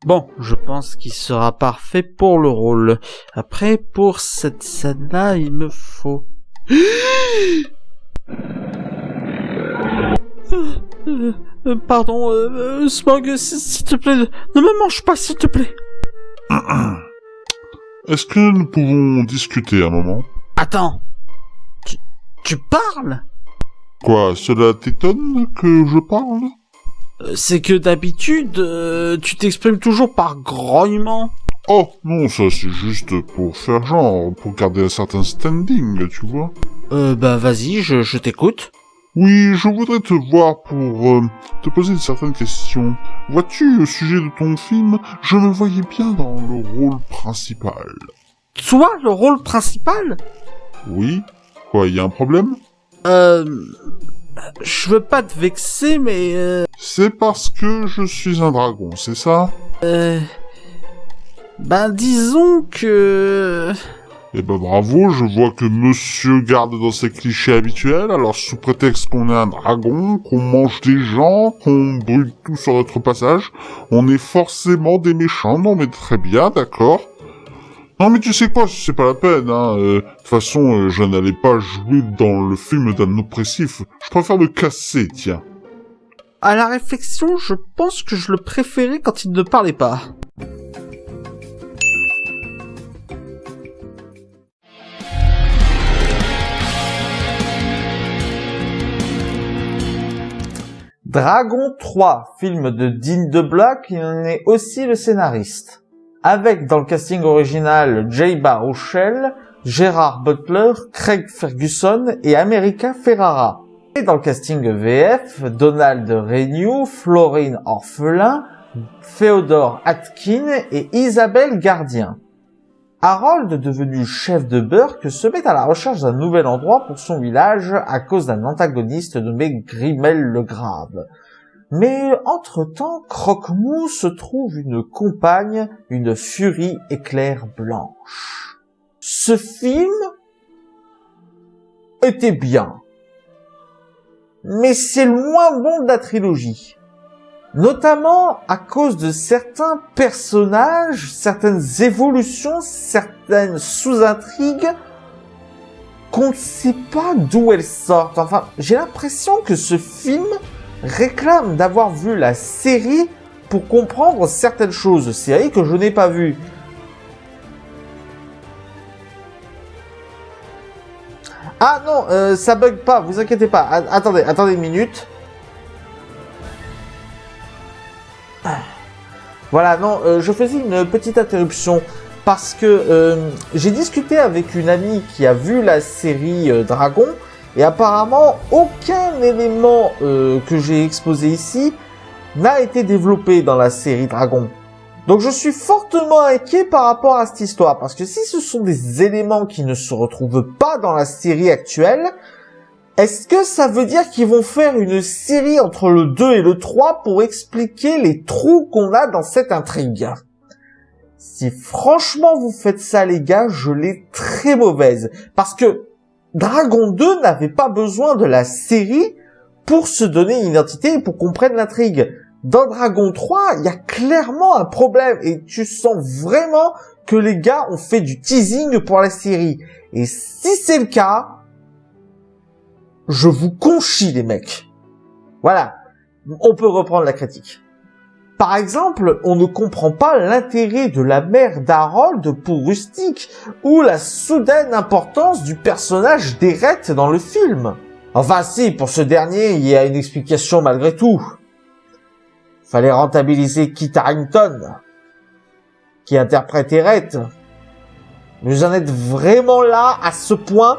Bon, je pense qu'il sera parfait pour le rôle. Après, pour cette scène-là, il me faut... Pardon, Smog, s'il te plaît, ne me mange pas, s'il te plaît. Est-ce que nous pouvons discuter un moment? Attends, tu parles? Quoi, cela t'étonne que je parle? C'est que d'habitude, tu t'exprimes toujours par grognement. Oh, non, ça c'est juste pour faire genre, pour garder un certain standing, tu vois. Bah vas-y, je t'écoute. Oui, je voudrais te voir pour te poser une certaine question. Vois-tu, au sujet de ton film, je me voyais bien dans le rôle principal. Toi, le rôle principal? Oui? Quoi, y a un problème? Je veux pas te vexer, mais C'est parce que je suis un dragon, c'est ça? Ben disons que... Eh ben bravo, je vois que monsieur garde dans ses clichés habituels, alors sous prétexte qu'on est un dragon, qu'on mange des gens, qu'on brûle tout sur notre passage, on est forcément des méchants. Non mais très bien, d'accord. Non mais tu sais quoi, c'est pas la peine, hein. De toute façon, je n'allais pas jouer dans le film d'un oppressif. Je préfère me casser, tiens. À la réflexion, je pense que je le préférais quand il ne parlait pas. Dragon 3, film de Dean DeBlock, il en est aussi le scénariste. Avec dans le casting original Jay Baruchel, Gerard Butler, Craig Ferguson et America Ferrara. Et dans le casting VF, Donald Renew, Florine Orphelin, Féodore Atkin et Isabelle Gardien. Harold, devenu chef de Burke, se met à la recherche d'un nouvel endroit pour son village à cause d'un antagoniste nommé Grimel le Grave. Mais entre-temps, Croque-Mou se trouve une compagne, une furie éclair blanche. Ce film était bien, mais c'est le moins bon de la trilogie. Notamment à cause de certains personnages, certaines évolutions, certaines sous-intrigues qu'on ne sait pas d'où elles sortent. Enfin, j'ai l'impression que ce film réclame d'avoir vu la série pour comprendre certaines choses, série que je n'ai pas vue. Ah non, ça bug pas, vous inquiétez pas. Attendez une minute. Voilà, non, je faisais une petite interruption parce que j'ai discuté avec une amie qui a vu la série Dragon et apparemment aucun élément que j'ai exposé ici n'a été développé dans la série Dragon. Donc je suis fortement inquiet par rapport à cette histoire parce que si ce sont des éléments qui ne se retrouvent pas dans la série actuelle, est-ce que ça veut dire qu'ils vont faire une série entre le 2 et le 3 pour expliquer les trous qu'on a dans cette intrigue? Si franchement vous faites ça les gars, je l'ai très mauvaise. Parce que Dragon 2 n'avait pas besoin de la série pour se donner une identité et pour comprendre l'intrigue. Dans Dragon 3, il y a clairement un problème et tu sens vraiment que les gars ont fait du teasing pour la série. Et si c'est le cas, je vous conchis les mecs. Voilà, on peut reprendre la critique. Par exemple, on ne comprend pas l'intérêt de la mère d'Harold pour Rustic ou la soudaine importance du personnage d'Eret dans le film. Enfin si, pour ce dernier, il y a une explication malgré tout. Fallait rentabiliser Kit Harington, qui interprète Eret. Vous en êtes vraiment là, à ce point?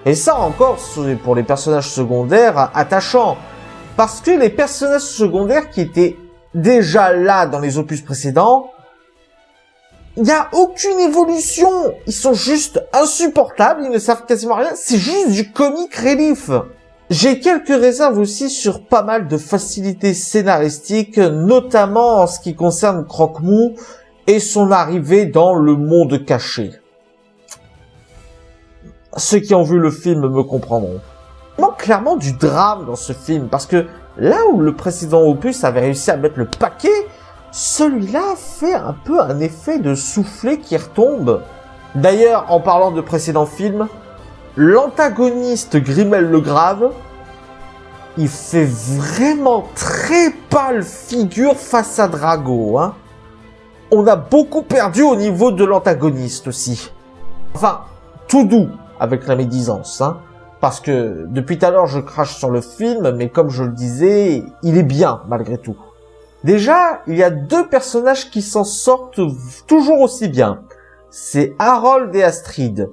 Et ça encore, c'est pour les personnages secondaires attachants. Parce que les personnages secondaires qui étaient déjà là dans les opus précédents, il n'y a aucune évolution. Ils sont juste insupportables, ils ne savent quasiment rien. C'est juste du comic relief. J'ai quelques réserves aussi sur pas mal de facilités scénaristiques, notamment en ce qui concerne Croque-Mou et son arrivée dans le monde caché. Ceux qui ont vu le film me comprendront. Il manque clairement du drame dans ce film, parce que là où le précédent opus avait réussi à mettre le paquet celui-là fait un peu un effet de soufflet qui retombe. D'ailleurs, en parlant de précédents films, l'antagoniste Grimel le Grave, il fait vraiment très pâle figure face à Drago, hein. On a beaucoup perdu au niveau de l'antagoniste aussi. Enfin, tout doux avec la médisance, hein. Parce que depuis tout à l'heure je crache sur le film, mais comme je le disais, il est bien malgré tout. Déjà, il y a deux personnages qui s'en sortent toujours aussi bien. C'est Harold et Astrid.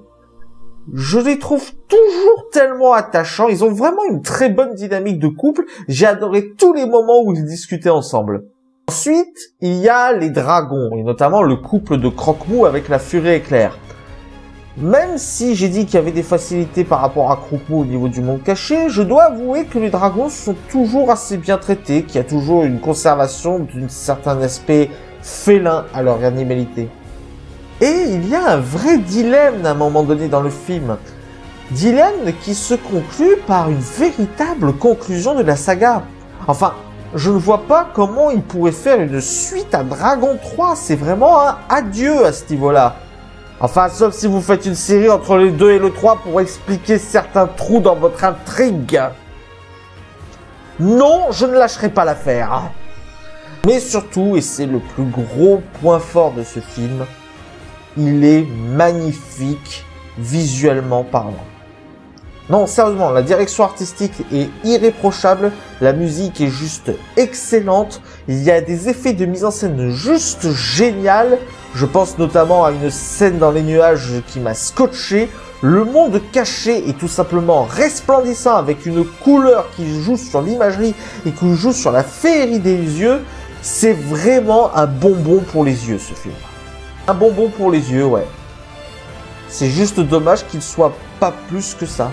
Je les trouve toujours tellement attachants. Ils ont vraiment une très bonne dynamique de couple. J'ai adoré tous les moments où ils discutaient ensemble. Ensuite, il y a les dragons, et notamment le couple de Croque-Mou avec la Furie Éclair. Même si j'ai dit qu'il y avait des facilités par rapport à Croque-Mou au niveau du monde caché, je dois avouer que les dragons sont toujours assez bien traités, qu'il y a toujours une conservation d'un certain aspect félin à leur animalité. Et il y a un vrai dilemme à un moment donné dans le film. Dilemme qui se conclut par une véritable conclusion de la saga. Enfin, je ne vois pas comment il pourrait faire une suite à Dragon 3. C'est vraiment un adieu à ce niveau-là. Enfin, sauf si vous faites une série entre le 2 et le 3 pour expliquer certains trous dans votre intrigue. Non, je ne lâcherai pas l'affaire. Mais surtout, et c'est le plus gros point fort de ce film, il est magnifique visuellement parlant. Non, sérieusement, la direction artistique est irréprochable, la musique est juste excellente, il y a des effets de mise en scène juste génial. Je pense notamment à une scène dans les nuages qui m'a scotché. Le monde caché est tout simplement resplendissant avec une couleur qui joue sur l'imagerie et qui joue sur la féerie des yeux. C'est vraiment un bonbon pour les yeux, ce film. Un bonbon pour les yeux, ouais. C'est juste dommage qu'il soit pas plus que ça.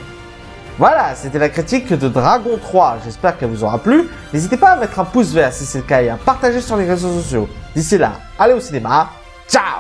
Voilà, c'était la critique de Dragon 3. J'espère qu'elle vous aura plu. N'hésitez pas à mettre un pouce vert si c'est le cas et à partager sur les réseaux sociaux. D'ici là, allez au cinéma. Ciao!